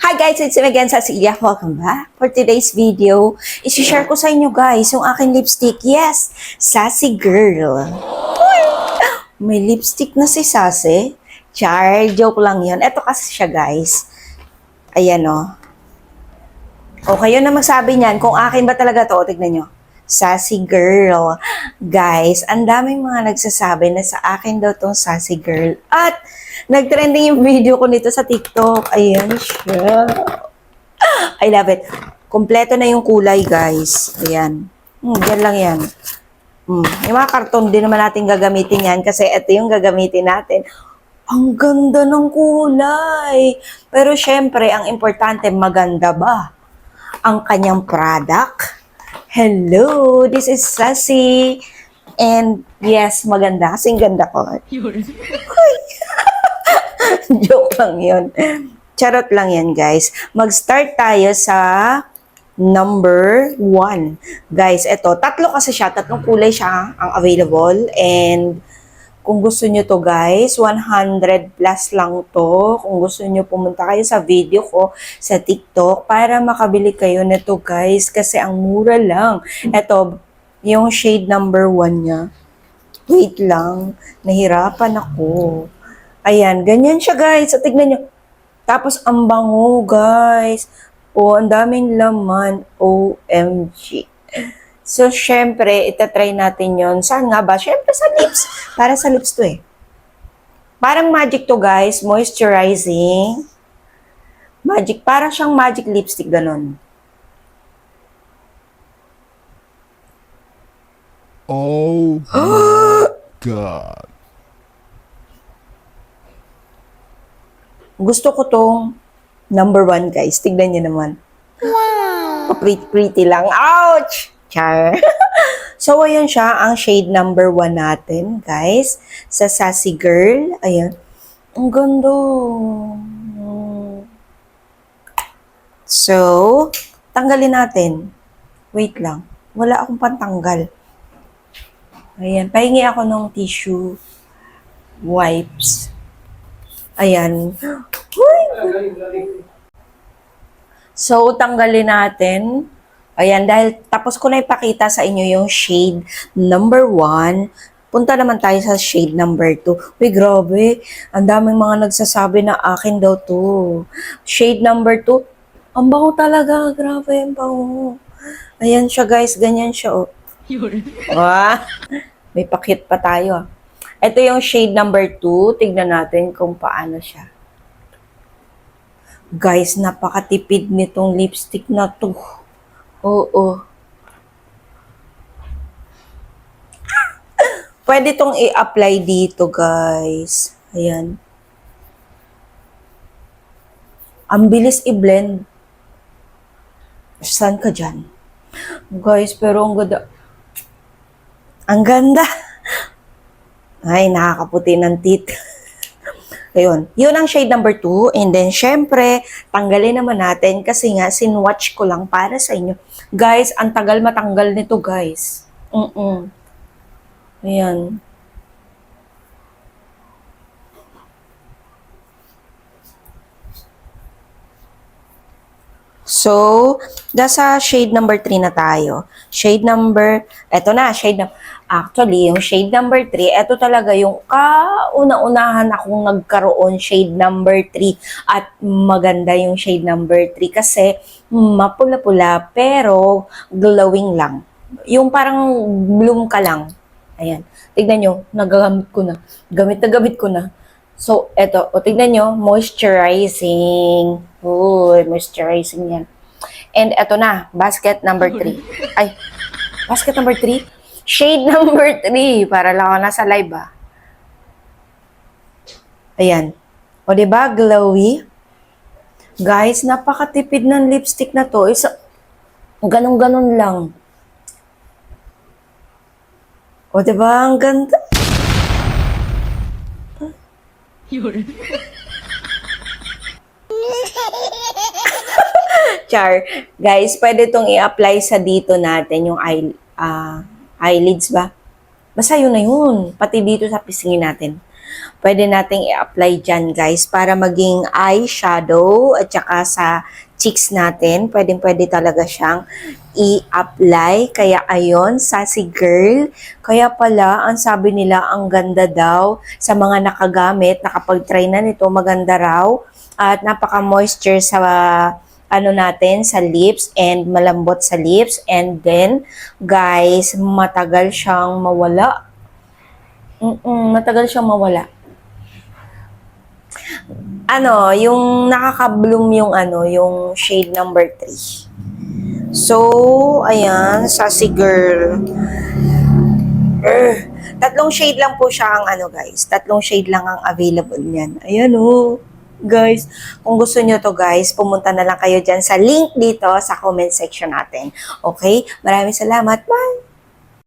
Hi guys, it's me again, Cecilia. Welcome back. For today's video, isi-share ko sa inyo guys yung aking lipstick. Yes, Sassy Girl. Uy! May lipstick na si Sassy. Char, joke lang yun. Ito kasi siya guys. Ayan o. O kayo na magsabi niyan kung akin ba talaga to. Tignan nyo. Sassy Girl. Guys, ang daming mga nagsasabi na sa akin daw tong Sassy Girl. At nag-trending yung video ko nito sa TikTok. Ayan siya. I love it. Kompleto na yung kulay, guys. Ayan. Yan lang yan. Yung mga karton din naman natin gagamitin yan kasi ito yung gagamitin natin. Ang ganda ng kulay. Pero syempre, ang importante, maganda ba ang kanyang product? Hello, this is Sassy. And yes, maganda. Kasing ganda ko. Joke lang yun. Charot lang yan, guys. Mag-start tayo sa number 1. Guys, eto. Tatlo kasi siya. Tatlong kulay siya ang available. And kung gusto nyo to, guys, 100 plus lang to. Kung gusto nyo, pumunta kayo sa video ko sa TikTok para makabili kayo nito, guys. Kasi ang mura lang. Eto, yung shade number 1 niya. Wait lang. Nahirapan ako. Ayan, ganyan siya, guys. So, tignan nyo. Tapos, ang bango, guys. O, ang daming laman. OMG. So, syempre, itatry natin yon. Saan nga ba? Syempre, sa lips. Para sa lips to eh. Parang magic to, guys. Moisturizing. Magic. Parang siyang magic lipstick, ganon. Oh my God. Gusto ko tong number 1, guys. Tignan nyo naman. Wow! Pretty lang. Ouch! Char. So, ayan siya, ang shade number 1 natin, guys. Sa Sassy Girl. Ayan. Ang ganda. So, tanggalin natin. Wait lang. Wala akong pantanggal. Ayan. Pahingi ako ng tissue wipes. Ayan. Uy! So, tanggalin natin. Ayan, dahil tapos ko na ipakita sa inyo yung shade number 1. Punta naman tayo sa shade number 2. Uy, grabe. Ang daming mga nagsasabi na akin daw to. Shade number 2. Ang bango talaga. Grabe, ang bango. Ayan siya, guys. Ganyan siya, oh. Wah, may pakit pa tayo, ah. Ito yung shade number 2. Tignan natin kung paano siya. Guys, napakatipid nitong lipstick na to. Oo. Pwede tong i-apply dito, guys. Ayan. Ang bilis i-blend. Saan ka dyan? Guys, pero ang ganda. Ang ganda. Ay, nakakaputi ng teeth. Ayun. Yun ang shade number 2. And then, syempre, tanggalin naman natin kasi nga, sinwatch ko lang para sa inyo. Guys, ang tagal matanggal nito, guys. Ayan. So, nasa shade number 3 na tayo. Shade number, eto na, actually, yung shade number 3, eto talaga yung kauna-unahan akong nagkaroon shade number 3. At maganda yung shade number 3 kasi mapula-pula pero glowing lang. Yung parang bloom ka lang. Ayan. Tignan nyo, nagagamit ko na. Gamit na gamit ko na. So, eto. O, tignan nyo, moisturizing. Uy, moisturizing yan. And eto na, basket number 3. Ay, basket number 3? Shade number 3. Para lang ako nasa live, ah. Ayan. O, diba? Glowy. Guys, napakatipid ng lipstick na to. Isa, ganun-ganun lang. O, diba? Ang ganda. Char. Guys, pwede itong i-apply sa dito natin, yung eyelids ba? Basta yun na yun. Pati dito sa pisingin natin. pwede nating i-apply dyan, guys, para maging eyeshadow at saka sa cheeks natin. Pwede talaga siyang i-apply. Kaya ayun, sassy girl. Kaya pala, ang sabi nila, ang ganda daw sa mga nakagamit, nakapag-try na nito, maganda raw. At napaka-moisture sa ano natin, sa lips and malambot sa lips. And then, guys, matagal siyang mawala. Matagal siyang mawala. Ano, yung nakaka-bloom yung ano, yung shade number 3. So, ayan, sassy girl. Tatlong shade lang po siya ang ano, guys. Tatlong shade lang ang available niyan. Ayan, oh. Guys, kung gusto nyo to, guys, pumunta na lang kayo dyan sa link dito sa comment section natin. Okay? Maraming salamat. Bye!